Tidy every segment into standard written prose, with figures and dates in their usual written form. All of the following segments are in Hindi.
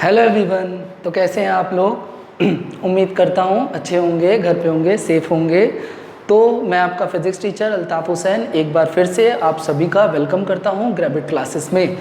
Hello everyone. तो कैसे हैं आप लोग? उम्मीद करता हूँ अच्छे होंगे, घर पे होंगे, सेफ होंगे। तो मैं आपका फिज़िक्स टीचर अल्ताफ़ हुसैन एक बार फिर से आप सभी का वेलकम करता हूँ ग्रेविट क्लासेस में।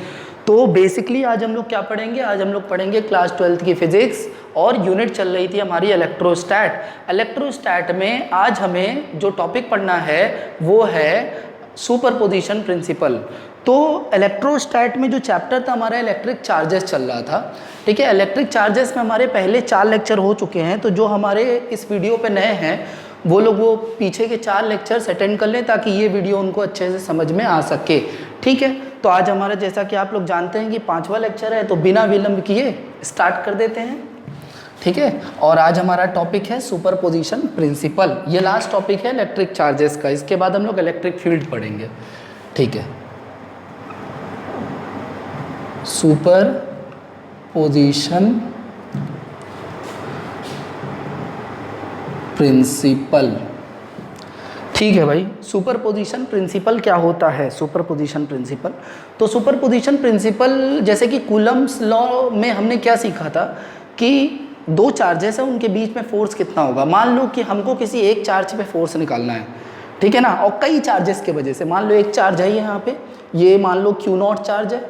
तो बेसिकली आज हम लोग क्या पढ़ेंगे? आज हम लोग पढ़ेंगे क्लास 12th की फ़िज़िक्स और यूनिट चल रही थी हमारी इलेक्ट्रोस्टैट। इलेक्ट्रोस्टैट में आज हमें जो टॉपिक पढ़ना है वो है सुपरपोजिशन प्रिंसिपल। तो इलेक्ट्रोस्टैट में जो चैप्टर था हमारा इलेक्ट्रिक चार्जेस चल रहा था। ठीक है, इलेक्ट्रिक चार्जेस में हमारे पहले 4 लेक्चर हो चुके हैं। तो जो हमारे इस वीडियो पे नए हैं वो लोग वो पीछे के 4 लेक्चर्स अटेंड कर लें ताकि ये वीडियो उनको अच्छे से समझ में आ सके। ठीक है, तो आज हमारा जैसा कि आप लोग जानते हैं कि 5वां लेक्चर है, तो बिना विलंब किए स्टार्ट कर देते हैं। ठीक है, और आज हमारा टॉपिक है सुपरपोजिशन प्रिंसिपल। ये लास्ट टॉपिक है इलेक्ट्रिक चार्जेस का। इसके बाद हम लोग इलेक्ट्रिक फील्ड पढ़ेंगे। ठीक है, सुपरपोजिशन प्रिंसिपल। ठीक है भाई, सुपरपोजिशन प्रिंसिपल क्या होता है? सुपरपोजिशन प्रिंसिपल, तो सुपरपोजिशन प्रिंसिपल जैसे कि कूलम्स लॉ में हमने क्या सीखा था कि 2 चार्जेस हैं, उनके बीच में फोर्स कितना होगा। मान लो कि हमको किसी एक चार्ज पे फोर्स निकालना है, ठीक है ना, और कई चार्जेस के वजह से, मान लो एक चार्ज है यहाँ पे, ये मान लो Q0 चार्ज है,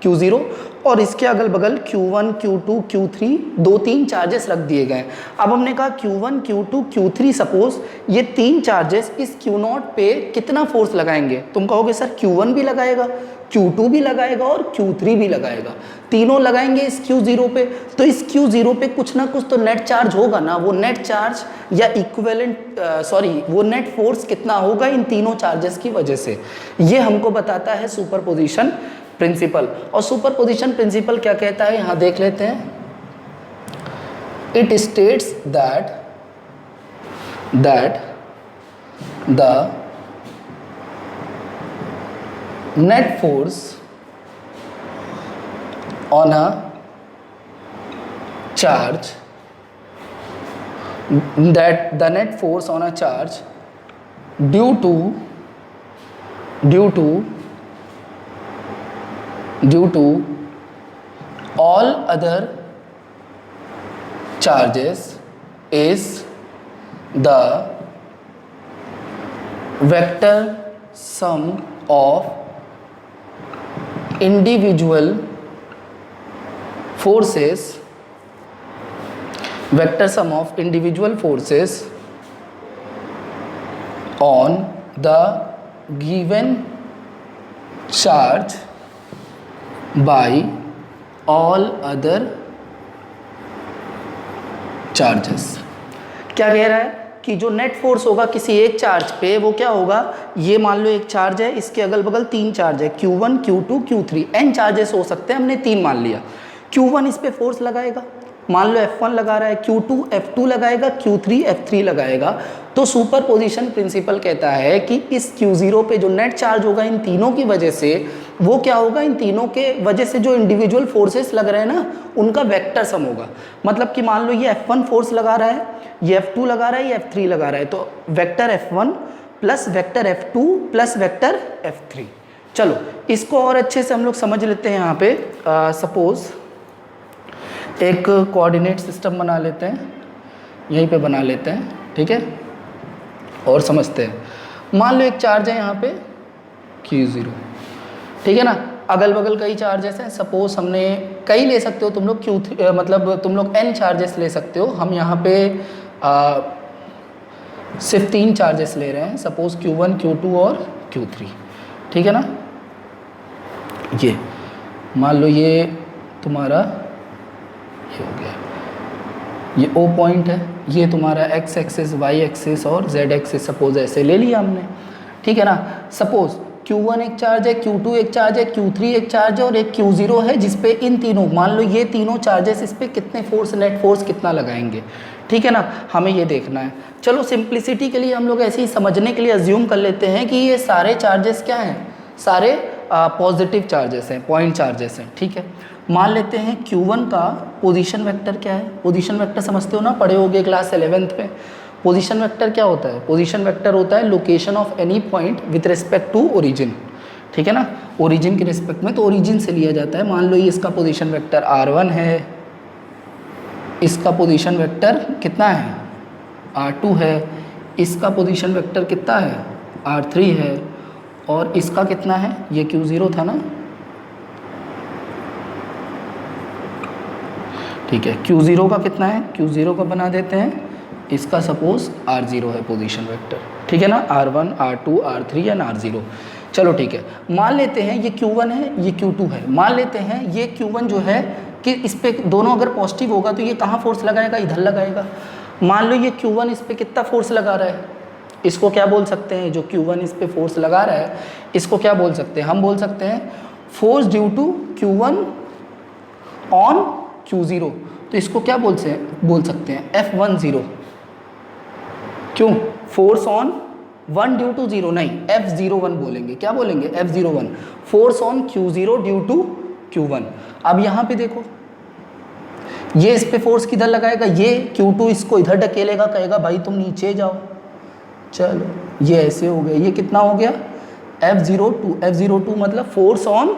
Q0, और इसके अगल बगल Q1, Q2, Q3 2-3 चार्जेस रख दिए गए। अब हमने कहा Q1, Q2, Q3 सपोज ये 3 चार्जेस इस Q0 पे कितना फोर्स लगाएंगे? तुम कहोगे सर Q1 भी लगाएगा, Q2 भी लगाएगा और Q3 भी लगाएगा, तीनों लगाएंगे इस Q0 पे। तो इस Q0 पे कुछ ना कुछ तो नेट चार्ज होगा ना। वो नेट चार्ज या इक्विवेलेंट वो नेट फोर्स कितना होगा इन तीनों चार्जेस की वजह से, ये हमको बताता है सुपरपोजिशन प्रिंसिपल। और सुपरपोजिशन प्रिंसिपल क्या कहता है यहां देख लेते हैं। It states that the net force on a charge due to all other charges is the vector sum of individual forces on the given charge by all other charges। क्या कह रहा है कि जो नेट फोर्स होगा किसी एक चार्ज पे वो क्या होगा? ये मान लो एक चार्ज है, इसके अगल बगल 3 चार्ज है, Q1, Q2, Q3, n charges हो सकते हैं, हमने 3 मान लिया। Q1 इस पे फोर्स लगाएगा, मान लो F1 लगा रहा है, Q2 F2 लगाएगा, Q3 F3 लगाएगा। तो सुपरपोजिशन प्रिंसिपल कहता है कि इस Q0 पे जो नेट चार्ज होगा इन तीनों की वजह से, वो क्या होगा? इन तीनों के वजह से जो इंडिविजुअल फोर्सेस लग रहे हैं ना, उनका वेक्टर सम होगा। मतलब कि मान लो ये F1 फोर्स लगा रहा है, ये F2 लगा रहा है, ये F3 लगा रहा है, तो vector F1 plus vector F2 plus vector F3। चलो इसको और अच्छे से हम लोग समझ लेते हैं। यहाँ पे सपोज एक कोऑर्डिनेट सिस्टम बना लेते हैं, यहीं पे बना लेते हैं, ठीक है, और समझते हैं। मान लो एक चार्ज है यहाँ पे Q0, ठीक है ना, अगल बगल कई चार्जेस हैं। सपोज हमने कई ले सकते हो तुम लोग, Q3 मतलब तुम लोग n चार्जेस ले सकते हो। हम यहाँ पे सिर्फ 3 चार्जेस ले रहे हैं, सपोज Q1, Q2 और Q3, ठीक है ना। ये मान लो ये तुम्हारा ये हो गया, ये O पॉइंट है, ये तुम्हारा X एक्सिस, Y एक्सिस और Z एक्सिस सपोज ऐसे ले लिया हमने, ठीक है ना। सपोज Q1 एक चार्ज है, Q2 एक चार्ज है, Q3 एक चार्ज है और एक Q0 है, जिसपे इन तीनों, मान लो ये तीनों चार्जेस इस पे कितने फोर्स, नेट फोर्स कितना लगाएंगे, ठीक है ना, हमें ये देखना है। चलो सिंप्लिसिटी के लिए हम लोग ऐसे ही समझने के लिए अज्यूम कर लेते हैं कि ये सारे चार्जेस क्या हैं? सारे पॉजिटिव चार्जेस हैं, पॉइंट चार्जेस हैं, ठीक है। मान लेते हैं Q1 का पोजीशन वेक्टर क्या है? पोजीशन वेक्टर समझते हो ना, पढ़े होगे क्लास 11th में। पोजीशन वेक्टर क्या होता है? पोजीशन वेक्टर होता है location of any point with respect to origin, ठीक है ना, ओरिजिन के रिस्पेक्ट में, तो ओरिजिन से लिया जाता है। मान लो ये इसका पोजीशन वेक्टर R1 है, इसका पोजीशन वेक्टर कितना है, R2 है, इसका पोजीशन वेक्टर कितना है, R3 है, और इसका कितना है, ये Q0 था ना, ठीक है। Q0 का कितना है, Q0 का बना देते हैं, इसका सपोज R0 है पोजीशन वेक्टर, ठीक है ना, R1 R2 R3 and R0। चलो ठीक है, मान लेते हैं ये Q1 है, ये Q2 है, मान लेते हैं ये Q1 जो है कि इस पे दोनों अगर पॉजिटिव होगा तो ये कहाँ फोर्स लगाएगा, इधर लगाएगा। मान लो ये Q1 इस पे कितना फोर्स लगा रहा है, इसको क्या बोल सकते हैं, जो Q1 इस पे फोर्स लगा रहा है इसको क्या बोल सकते हैं, हम बोल सकते हैं force due to Q1 on Q0। तो इसको क्या बोल सकते हैं, F10। क्यों, फोर्स ऑन 1 ड्यू टू 0 नहीं, F01 बोलेंगे, क्या बोलेंगे, F01, force on Q0 due to Q1। अब यहाँ पे देखो, ये इस पे फोर्स किधर लगाएगा, ये Q2 इसको इधर ढकेलेगा, कहेगा भाई तुम नीचे जाओ, चलो ये ऐसे हो गया, ये कितना हो गया, F02। F02 मतलब force on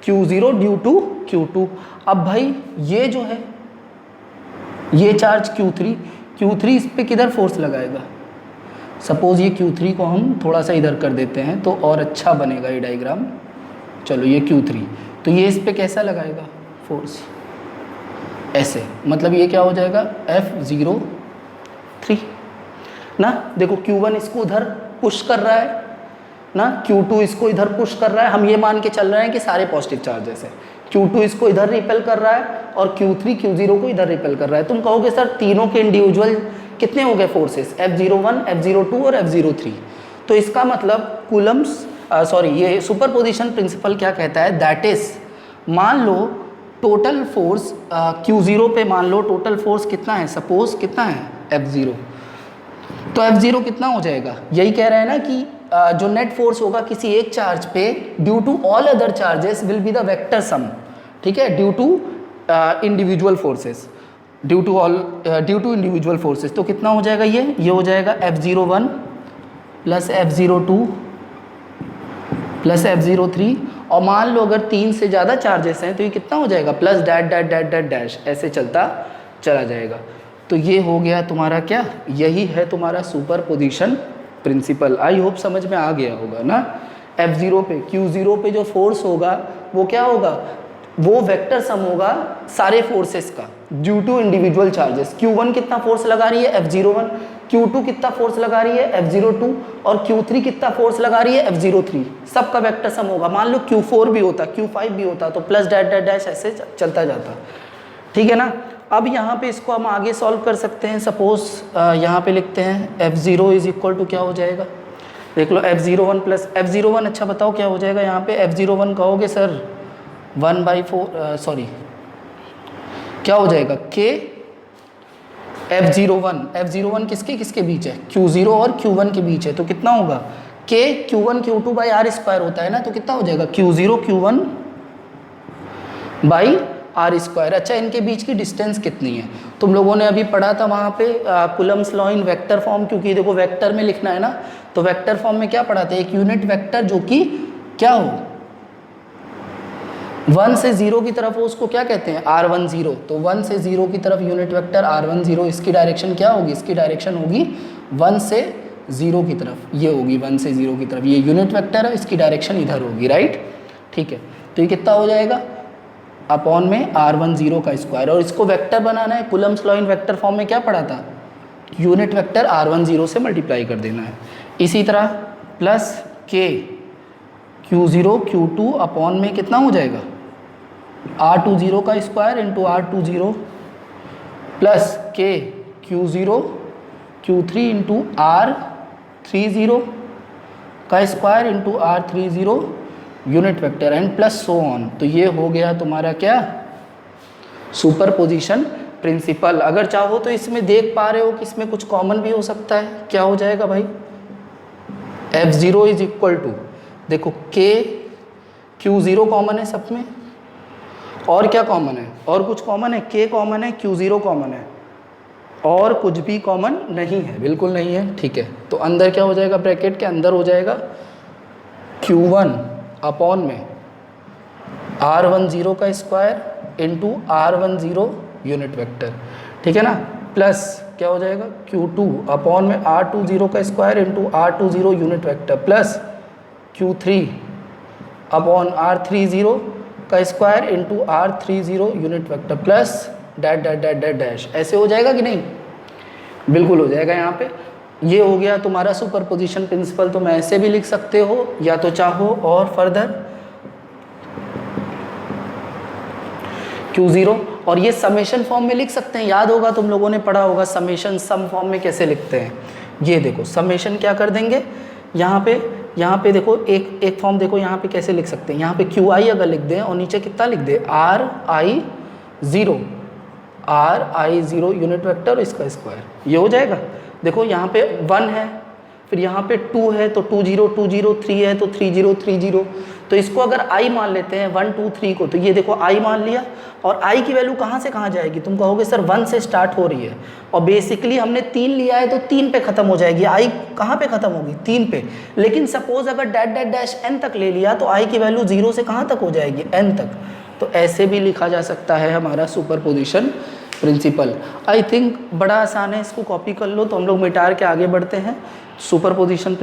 Q0 due to Q2। अब भाई ये जो है ये चार्ज Q3 इस पे किधर फोर्स लगाएगा, सपोज ये Q3 को हम थोड़ा सा इधर कर देते हैं तो और अच्छा बनेगा ये डायग्राम। चलो ये Q3, तो ये इस पे कैसा लगाएगा फोर्स, ऐसे, मतलब ये क्या हो जाएगा F03 ना। देखो Q1 इसको उधर पुश कर रहा है ना, Q2 इसको इधर पुश कर रहा है, हम ये मान के चल रहे हैं कि सारे पॉजिटिव चार्जेस हैं। Q2 इसको इधर रिपेल कर रहा है और Q3 Q0 को इधर रिपेल कर रहा है। तुम कहोगे सर तीनों के इंडिविजुअल कितने हो गए फोर्सेस, F01 F02 और F03। तो इसका मतलब कूलम्स ये सुपरपोजिशन प्रिंसिपल क्या कहता है, दैट इज, मान लो टोटल फोर्स Q0 पे मान लो टोटल फोर्स कितना है, सपोज कितना है F0, तो F0 कितना हो जाएगा, यही कह रहा है ना कि जो नेट फोर्स होगा किसी एक चार्ज पे due to all other charges will be the vector sum, ठीक है, due to individual forces, due to individual forces. तो कितना हो जाएगा, ये हो जाएगा F01 plus F02 plus F03, और मान लो अगर 3 से ज़्यादा चार्जेस हैं तो ये कितना हो जाएगा, plus that that that that dash, ऐसे चलता चला जाएगा। तो ये हो गया तुम्हारा क्या, यही है तुम्हारा सुपरपोजिशन प्रिंसिपल। आई होप समझ में आ गया होगा ना। F0 पे Q0 पे जो फोर्स होगा वो क्या होगा, वो वेक्टर सम होगा सारे फोर्सेस का due to individual charges. Q1 कितना फोर्स लगा रही है, F01, Q2 कितना फोर्स लगा रही है, F02, और Q3 कितना फोर्स लगा रही है, F03, सबका वेक्टर सम होगा। मान लो Q4 भी होता, Q5 भी होता, तो प्लस डैट डैट डैश ऐसे चलता जाता, ठीक है ना। अब यहाँ पे इसको हम आगे सॉल्व कर सकते हैं। सपोज यहाँ पे लिखते हैं F0 इज इक्वल टू क्या हो जाएगा, देख लो F01 प्लस F01, अच्छा बताओ क्या हो जाएगा यहाँ पे, F01 कहोगे सर 1/4 क्या हो जाएगा K F01 किसके किसके बीच है, Q0 और Q1 के बीच है, तो कितना होगा K Q1 Q2 by R square होता है ना, तो कितना हो जाएगा Q0 Q1 by R square. अच्छा इनके बीच की डिस्टेंस कितनी है, तुम लोगों ने अभी पढ़ा था वहाँ पे Coulomb's law in vector form, क्योंकि देखो वेक्टर में लिखना है ना, तो वेक्टर फॉर्म में क्या पढ़ा था, एक यूनिट वेक्टर जो कि क्या हो 1 से 0 की तरफ हो, उसको क्या कहते हैं R10। तो 1 से 0 की तरफ यूनिट वेक्टर R10, इसकी डायरेक्शन क्या होगी, इसकी डायरेक्शन होगी 1 से 0 की तरफ, ये होगी 1 से 0 की तरफ, ये यूनिट वेक्टर है, इसकी डायरेक्शन इधर होगी, राइट, ठीक है। तो ये कितना हो जाएगा अपॉन में R10 का स्क्वायर, और इसको वेक्टर बनाना है, Coulomb's law in vector form में क्या पढ़ा था, यूनिट वेक्टर R10 से मल्टीप्लाई कर देना है। इसी तरह plus K Q0 Q2 upon में कितना हो जाएगा R20 का square into R20 plus K Q0 Q3 into R30 का square into R30 unit vector and plus so on. तो ये हो गया तुम्हारा क्या सुपरपोजिशन प्रिंसिपल। अगर चाहो तो इसमें देख पा रहे हो कि इसमें कुछ कॉमन भी हो सकता है, क्या हो जाएगा भाई F0 इज इक्वल टू, देखो K Q0 कॉमन है सब में, और क्या कॉमन है, और कुछ कॉमन है, K कॉमन है, Q0 कॉमन है, और कुछ भी कॉमन नहीं है, बिल्कुल नहीं है, ठीक है। तो अंदर क्या हो जाएगा, ब्रैकेट के अंदर हो जाएगा Q1 अपॉन में R10 का square into R10 unit vector, ठीक है ना, प्लस क्या हो जाएगा Q2 अपॉन में R20 का square into R20 unit vector plus Q3 upon R30 का square into R30 unit vector plus that that that that dash. ऐसे हो जाएगा कि नहीं? बिल्कुल हो जाएगा। यहाँ पे ये हो गया तुम्हारा सुपरपोजिशन प्रिंसिपल। तुम ऐसे भी लिख सकते हो या तो चाहो और फर्दर Q0, और ये समेशन फॉर्म में लिख सकते हैं। याद होगा तुम लोगों ने पढ़ा होगा समेशन सम फॉर्म में कैसे लिखते हैं। ये देखो समेशन क्या कर देंगे यहाँ पे देखो एक फॉर्म देखो यहाँ पे कैसे लिख सकते हैं। यहाँ पे QI अगर लिख दें और नीचे कितना लिख दे RI0 यूनिट वेक्टर इसका स्क्वायर, ये हो जाएगा। देखो यहाँ पे 1 है, फिर यहाँ पे 2 है तो 20 3 है तो 30 तो इसको अगर I मान लेते हैं 1 2 3 को, तो ये देखो I मान लिया। और I की वैल्यू कहाँ से कहाँ जाएगी? तुम कहोगे सर 1 से स्टार्ट हो रही है, और बेसिकली हमने 3 लिया है तो 3 पे ख़त्म हो जाएगी। I कहाँ पे ख़त्म होगी? 3 पे। लेकिन सपोज अगर डैट डैट डैश n तक ले लिया तो I की वैल्यू 0 से कहाँ तक हो जाएगी? n तक। तो ऐसे भी लिखा जा सकता है हमारा सुपरपोजिशन प्रिंसिपल। आई थिंक बड़ा आसान है, इसको कॉपी कर लो तो हम लोग मिटार के आगे बढ़ते हैं। सुपरपोजिशन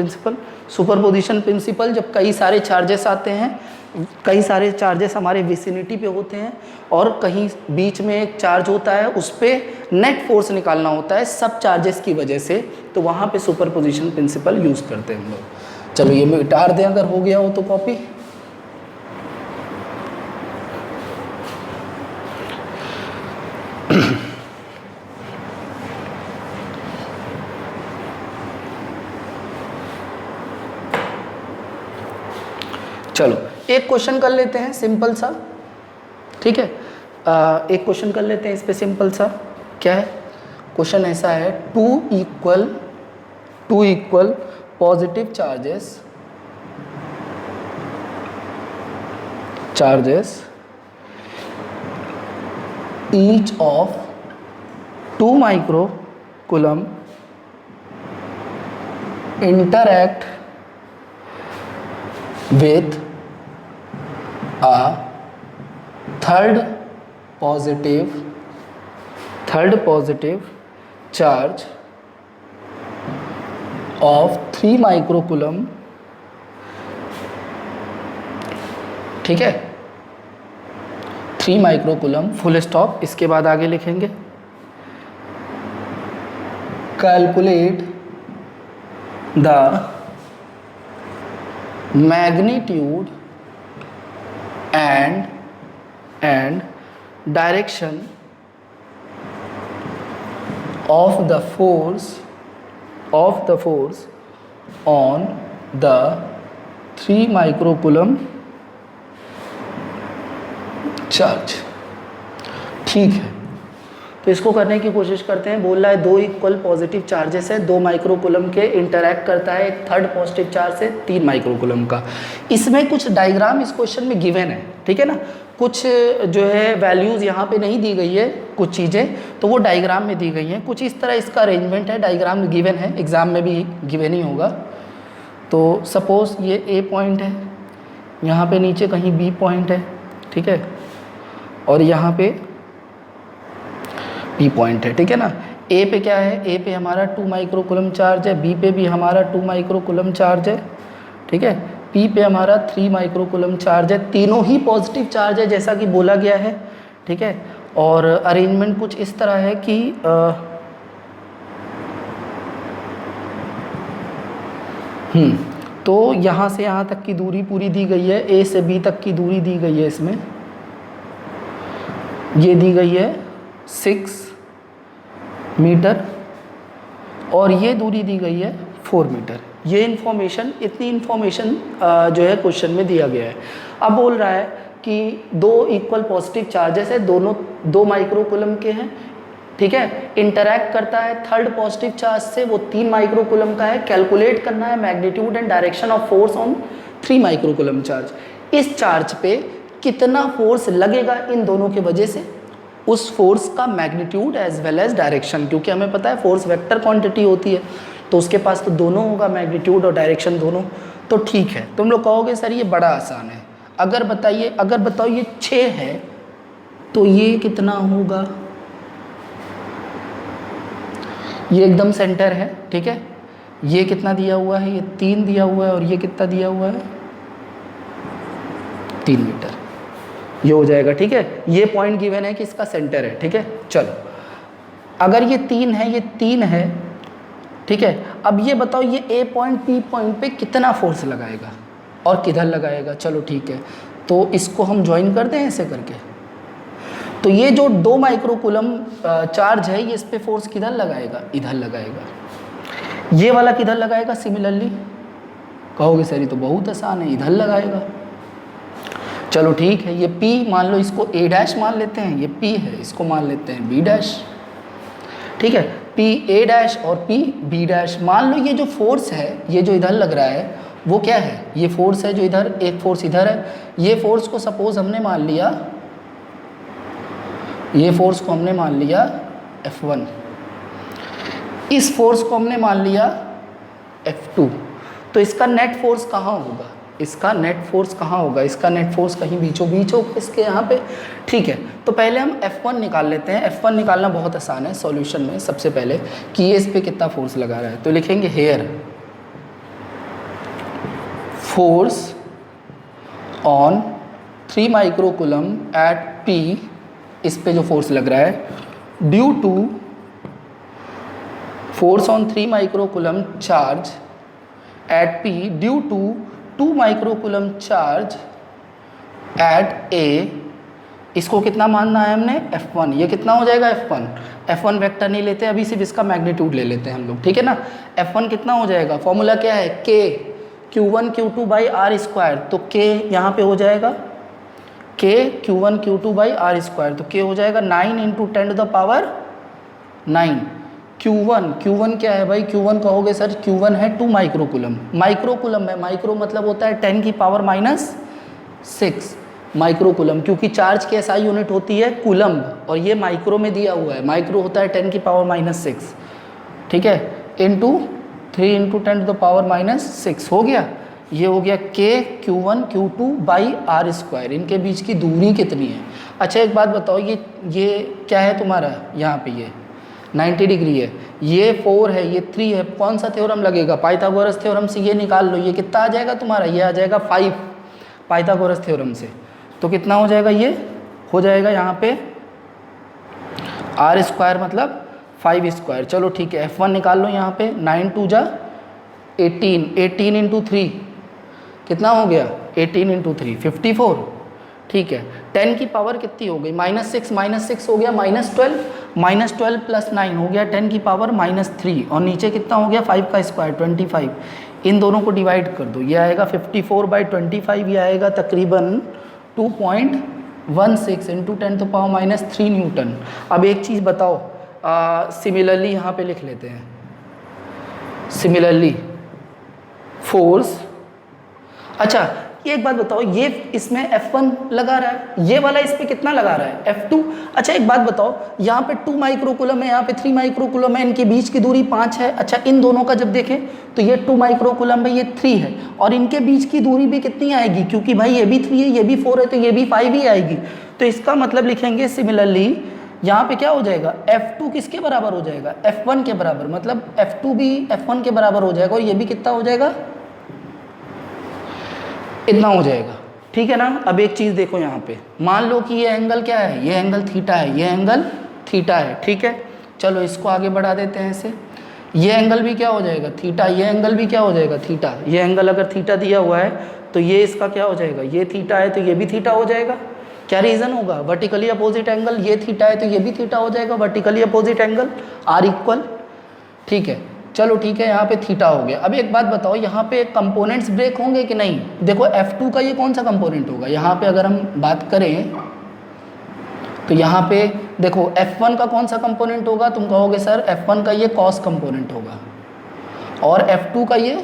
प्रिंसिपल जब कई सारे चार्जेस आते हैं, कई सारे चार्जेस हमारे विसिनिटी पे होते हैं और कहीं बीच में एक चार्ज होता है, उस पर नेट फोर्स निकालना होता है सब चार्जेस की वजह से, तो वहाँ पे सुपरपोजिशन प्रिंसिपल यूज़ करते हैं हम लोग। चलो ये मिटार दें अगर हो गया हो तो कॉपी। चलो एक क्वेश्चन कर लेते हैं सिंपल सा, ठीक है। एक क्वेश्चन कर लेते हैं इस पे सिंपल सा। क्या है क्वेश्चन? ऐसा है two equal positive charges each of 2 microcoulomb interact with a third positive charge of 3 microcoulomb, ठीक है, 3 माइक्रोकूलम फुल स्टॉप। इसके बाद आगे लिखेंगे calculate the magnitude and direction of the force on the 3 microcoulomb charge. ठीक है, तो इसको करने की कोशिश करते हैं। बोल रहा है 2 इक्वल पॉजिटिव चार्जेस है, 2 माइक्रोकूलम के इंटरैक्ट करता है एक थर्ड पॉजिटिव चार्ज से 3 माइक्रोकूलम का। इसमें कुछ डायग्राम इस क्वेश्चन में गिवन है, ठीक है ना। कुछ जो है वैल्यूज़ यहाँ पे नहीं दी गई है, कुछ चीज़ें तो वो डायग्राम में दी गई हैं। कुछ इस तरह इसका अरेंजमेंट है, डायग्राम गिवन है, एग्ज़ाम में भी गिवन ही होगा। तो सपोज़ ये ए पॉइंट है, यहाँ पे नीचे कहीं बी पॉइंट है, ठीक है, और यहाँ पे बी पॉइंट है, ठीक है ना। ए पे क्या है? ए पे हमारा 2 माइक्रोकूलम चार्ज है, बी पे भी हमारा 2 माइक्रोकूलम चार्ज है, ठीक है, पी पे हमारा 3 माइक्रोकूलम चार्ज है। तीनों ही पॉजिटिव चार्ज है जैसा कि बोला गया है, ठीक है। और अरेंजमेंट कुछ इस तरह है कि तो यहाँ से यहाँ तक की दूरी पूरी दी गई है, ए से बी तक की दूरी दी गई है, इसमें ये दी गई है 6 मीटर और ये दूरी दी गई है 4 मीटर। ये इन्फॉर्मेशन, इतनी इन्फॉर्मेशन जो है क्वेश्चन में दिया गया है। अब बोल रहा है कि 2 इक्वल पॉजिटिव चार्जेस है, दोनों 2 माइक्रोकूलम के हैं, ठीक है, इंटरैक्ट करता है थर्ड पॉजिटिव चार्ज से, वो 3 माइक्रोकूलम का है। कैलकुलेट करना है magnitude and direction of force on 3 microcoulomb charge. इस चार्ज पे कितना फोर्स लगेगा इन दोनों के वजह से, उस फोर्स का magnitude as well as direction, क्योंकि हमें पता है फोर्स वेक्टर क्वांटिटी होती है, तो उसके पास तो दोनों होगा, मैग्नीट्यूड और डायरेक्शन दोनों। तो ठीक है, तुम लोग कहोगे सर ये बड़ा आसान है। अगर बताओ ये 6 है तो ये कितना होगा? ये एकदम सेंटर है, ठीक है। ये कितना दिया हुआ है, ये 3 दिया हुआ है, और ये कितना दिया हुआ है 3 मीटर, ये हो जाएगा, ठीक है। ये पॉइंट गिवन है कि इसका सेंटर है, ठीक है। चलो अगर ये 3 है, ये 3 है, ठीक है। अब ये बताओ ये ए पॉइंट पी पॉइंट पे कितना फोर्स लगाएगा और किधर लगाएगा। चलो ठीक है, तो इसको हम ज्वाइन कर दें ऐसे करके। तो ये जो 2 माइक्रोकूलम चार्ज है, ये इस पे फोर्स किधर लगाएगा, इधर लगाएगा। ये वाला किधर लगाएगा, सिमिलरली कहोगे सर ये तो बहुत आसान है, इधर लगाएगा। चलो ठीक है, ये P मान लो, इसको A डैश मान लेते हैं, ये P है, इसको मान लेते हैं B डैश, ठीक है। P A डैश और P B डैश। मान लो ये जो फोर्स है, ये जो इधर लग रहा है वो क्या है, ये फोर्स है जो इधर, एक फोर्स इधर है। ये फोर्स को सपोज हमने मान लिया, ये फोर्स को हमने मान लिया F1, इस फोर्स को हमने मान लिया F2। तो इसका नेट फोर्स कहाँ होगा, इसका नेट फोर्स कहाँ होगा, इसका नेट फोर्स कहीं बीचों बीच होगा इसके यहाँ पे, ठीक है। तो पहले हम F1 निकाल लेते हैं। F1 निकालना बहुत आसान है सॉल्यूशन में, सबसे पहले कि ये इस पे कितना फोर्स लगा रहा है। तो लिखेंगे here force on 3 microcoulomb at P, इस पे जो फोर्स लग रहा है, due to force on 3 microcoulomb charge at P due to 2 microcoulomb charge at A। इसको कितना मानना है हमने, F1। ये कितना हो जाएगा F1, F1 वेक्टर नहीं लेते अभी, सिर्फ इसका मैग्नीट्यूड ले लेते हैं हम लोग, ठीक है ना। F1 कितना हो जाएगा, फॉर्मूला क्या है, K Q1 Q2 by r square. तो K यहाँ पे हो जाएगा K Q1 Q2 by r square, तो K हो जाएगा 9 into 10 to the power 9। Q1 क्या है भाई, Q1 कहोगे सर, Q1 है 2 माइक्रोकूलम, माइक्रोकूलम है, माइक्रो मतलब होता है 10 की पावर -6 माइक्रोकूलम, क्योंकि चार्ज की SI यूनिट होती है कूलम्ब, और ये माइक्रो में दिया हुआ है, माइक्रो होता है 10 की पावर -6, ठीक है, into 3 into 10 to the power -6 हो गया। ये हो गया K Q1 Q2 by r square. इनके बीच की दूरी कितनी है। अच्छा एक बात बताओ, ये क्या है तुम्हारा, यहाँ पे ये 90 डिग्री है, ये 4 है, ये 3 है, कौन सा थ्योरम लगेगा, पाइथागोरस थ्योरम से ये निकाल लो। ये कितना आ जाएगा तुम्हारा, ये आ जाएगा 5 पाइथागोरस थ्योरम से। तो कितना हो जाएगा, ये हो जाएगा यहाँ पे आर स्क्वायर मतलब 5 स्क्वायर। चलो ठीक है, F1 निकाल लो यहाँ पे, 9 2 जा 18, 18 इंटू 3 कितना हो गया, 18 इंटू 3 54, ठीक है। 10 की पावर कितनी हो गई, -6 हो गया -12 प्लस 9 हो गया 10 की पावर -3, और नीचे कितना हो गया 5 का स्क्वायर 25। इन दोनों को डिवाइड कर दो, ये आएगा 54/25, ये आएगा तकरीबन 2.16 इंटू 10 तो पावर -3 न्यूटन। अब एक चीज़ बताओ, सिमिलरली यहाँ पे लिख लेते हैं, सिमिलरली फोर्स। अच्छा एक बात बताओ, ये इसमें F1 लगा रहा है, ये वाला इस पे कितना लगा रहा है F2। अच्छा एक बात बताओ, यहाँ पे 2 माइक्रोकूलम है, यहाँ पे 3 माइक्रोकूलम है, इनके बीच की दूरी 5 है। अच्छा इन दोनों का जब देखें तो ये 2 माइक्रोकूलम है, ये 3 है, और इनके बीच की दूरी भी कितनी आएगी, क्योंकि भाई ये भी 3 है, ये भी 4 है, तो ये भी 5 ही आएगी। तो इसका मतलब लिखेंगे सिमिलरली, यहाँ पे क्या हो जाएगा, F2 किसके बराबर हो जाएगा, F1 के बराबर, मतलब F2 भी F1 के बराबर हो जाएगा, और ये भी कितना हो जाएगा, इतना हो जाएगा, ठीक है ना। अब एक चीज़ देखो यहाँ पे, मान लो कि ये एंगल क्या है, ये एंगल थीटा है, ये एंगल थीटा है, ठीक है। चलो इसको आगे बढ़ा देते हैं ऐसे, ये एंगल भी क्या हो जाएगा थीटा, ये एंगल भी क्या हो जाएगा थीटा। ये एंगल अगर थीटा दिया हुआ है तो ये इसका क्या हो जाएगा, ये थीटा है तो ये भी थीटा हो जाएगा। क्या रीज़न होगा, वर्टिकली अपोजिट एंगल, ये थीटा है तो ये भी थीटा हो जाएगा, vertically opposite angle are equal, ठीक है। चलो ठीक है, यहाँ पे थीटा हो गया। अब एक बात बताओ, यहाँ पे कंपोनेंट्स ब्रेक होंगे कि नहीं। देखो F2 का ये कौन सा कंपोनेंट होगा, यहाँ पे अगर हम बात करें तो यहाँ पे देखो F1 का कौन सा कंपोनेंट होगा, तुम कहोगे सर F1 का ये कॉस कंपोनेंट होगा, और F2 का ये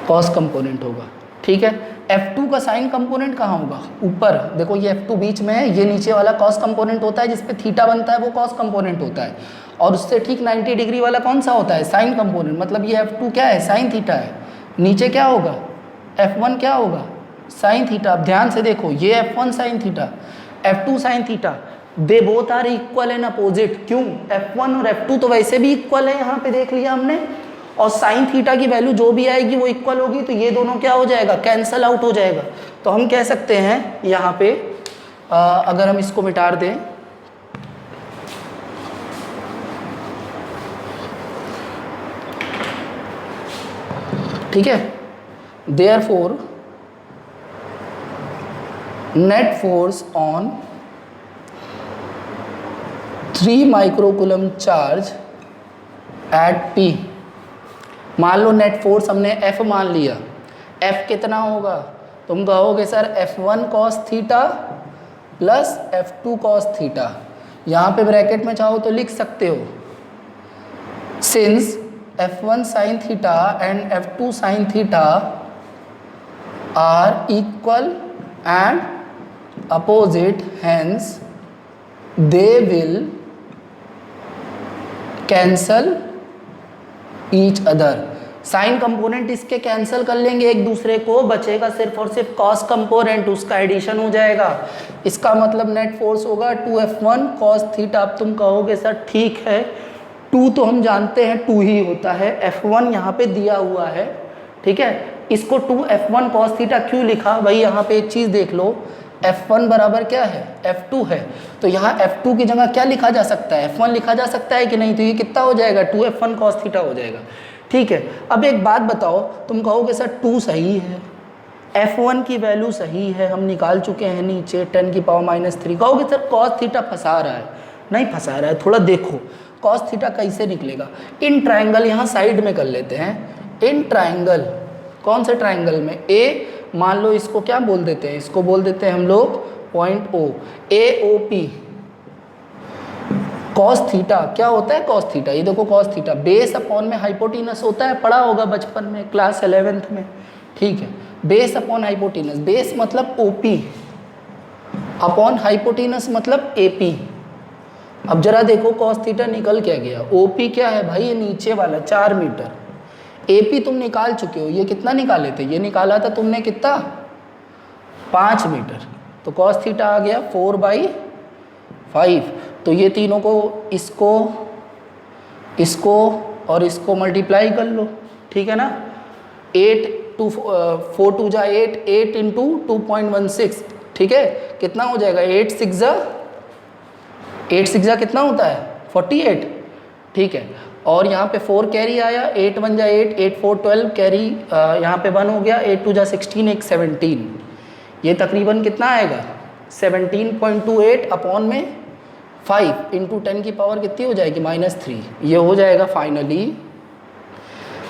कॉस कंपोनेंट होगा, ठीक है। F2 का साइन कंपोनेंट कहाँ होगा, ऊपर देखो, ये F2 बीच में है, ये नीचे वाला कॉस कंपोनेंट होता है, जिसपे थीटा बनता है वो कॉस कंपोनेंट होता है, और उससे ठीक 90 डिग्री वाला कौन सा होता है, साइन कंपोनेंट। मतलब ये F2 क्या है, साइन थीटा है, नीचे क्या होगा F1 क्या होगा, साइन थीटा। अब ध्यान से देखो, ये F1 sine theta, F2 sine theta, they both are equal and opposite. क्यों? F1 और F2 तो वैसे भी इक्वल है, यहाँ पे देख लिया हमने, और साइन थीटा की वैल्यू जो भी आएगी वो इक्वल होगी, तो ये दोनों क्या हो जाएगा? कैंसल आउट हो जाएगा। तो हम कह सकते हैं यहाँ पे अगर हम इसको मिटा दें, ठीक है, therefore net force on 3 microcoulomb charge at P, मान लो नेट फोर्स हमने F मान लिया, F कितना होगा? तुम कहोगे sir F1 cos theta plus F2 cos theta, यहाँ पे ब्रैकेट में चाहो तो लिख सकते हो, since F1 sin theta and F2 sin theta are equal and opposite, hence they will cancel each other. Sine component इसके कैंसिल कर लेंगे एक दूसरे को, बचेगा सिर्फ और सिर्फ कॉस कंपोनेंट, उसका एडिशन हो जाएगा। इसका मतलब नेट फोर्स होगा 2F1 cos थीटा। अब तुम कहोगे सर ठीक है, 2 तो हम जानते हैं 2 ही होता है, F1 यहाँ पे दिया हुआ है, ठीक है, इसको 2F1 cos थीटा क्यों लिखा? भाई यहाँ पे एक चीज़ देख लो, F1 बराबर क्या है? F2 है, तो यहाँ F2 की जगह क्या लिखा जा सकता है? F1 लिखा जा सकता है कि नहीं? तो ये कितना हो जाएगा? 2F1 cos थीटा हो जाएगा, ठीक है। अब एक बात बताओ, तुम कहोगे सर 2 सही है, F1 की वैल्यू सही है, हम निकाल चुके हैं नीचे 10 की पावर -3, कहोगे सर cos थीटा फंसा रहा है। नहीं फंसा रहा है, थोड़ा देखो cos थीटा कैसे निकलेगा। इन ट्राइंगल यहाँ साइड में कर लेते हैं, इन ट्राइंगल, कौन से ट्राइंगल में? A, मान लो इसको क्या बोल देते हैं? इसको बोल देते हैं हम लोग point O, AOP। Cos theta क्या होता है? कॉस थीटा, ये देखो कॉस थीटा बेस अपॉन में हाइपोटीनस होता है, पढ़ा होगा बचपन में क्लास 11th में, ठीक है। बेस अपॉन हाइपोटीनस, बेस मतलब OP अपॉन हाइपोटीनस मतलब AP। अब जरा देखो कॉस थीटा निकल क्या गया? OP क्या है भाई? ये नीचे वाला 4 मीटर, AP तुम निकाल चुके हो, ये कितना निकाले थे? ये निकाला था तुमने कितना? 5 मीटर, तो कॉस थीटा आ गया 4/5। तो ये तीनों को, इसको और इसको मल्टीप्लाई कर लो, ठीक है ना। 8 2 4 2 जा 8, 8 इंटू 2.16, ठीक है, कितना हो जाएगा? 8 6 जा कितना होता है? 48, ठीक है। और यहाँ पे 4 कैरी आया, 8 1 जा 8, 8 4 12 कैरी यहाँ पे 1 हो गया, 8 2 जा 16, 1 17, ये तकरीबन कितना आएगा? 17.28 अपॉन में 5 इंटू 10 की पावर कितनी हो जाएगी? -3। ये हो जाएगा फाइनली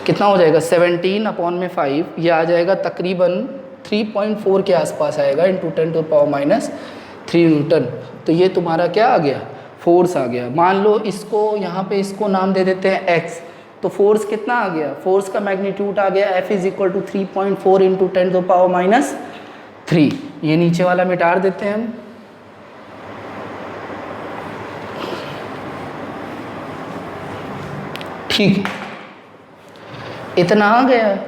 कितना हो जाएगा? 17 अपॉन में 5, ये आ जाएगा तकरीबन 3.4 के आसपास आएगा, इंटू 10 टू पावर -3 न्यूटन। तो ये तुम्हारा क्या आ गया? फोर्स आ गया। मान लो इसको यहाँ पे इसको नाम दे देते हैं x, तो फोर्स कितना आ गया? फोर्स का मैग्नीट्यूड आ गया F = 3.4 इंटू 10 टू पावर -3। ये नीचे वाला मिटा देते हैं हम, ठीक है, इतना आ गया है,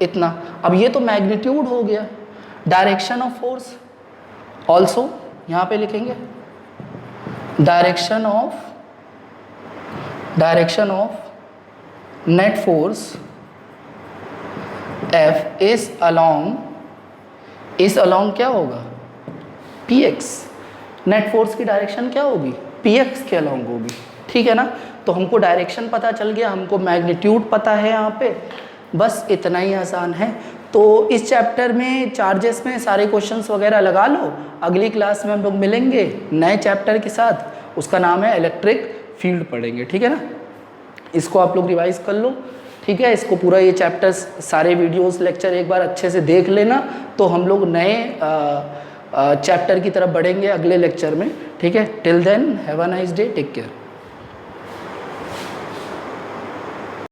इतना। अब ये तो मैग्नीट्यूड हो गया। डायरेक्शन ऑफ फोर्स ऑल्सो यहाँ पे लिखेंगे, direction of net force F is along क्या होगा? Px। नेट फोर्स की डायरेक्शन क्या होगी? Px के अलोंग होगी, ठीक है ना। तो हमको डायरेक्शन पता चल गया, हमको मैग्नीट्यूड पता है यहाँ पे, बस इतना ही आसान है। तो इस चैप्टर में चार्जेस में सारे क्वेश्चंस वगैरह लगा लो। अगली क्लास में हम लोग मिलेंगे नए चैप्टर के साथ, उसका नाम है इलेक्ट्रिक फील्ड पढ़ेंगे, ठीक है ना। इसको आप लोग रिवाइज कर लो, ठीक है। इसको पूरा ये चैप्टर्स सारे वीडियोस लेक्चर एक बार अच्छे से देख लेना, तो हम लोग नए चैप्टर की तरफ बढ़ेंगे अगले लेक्चर में, ठीक है। Till then have a nice day, take care.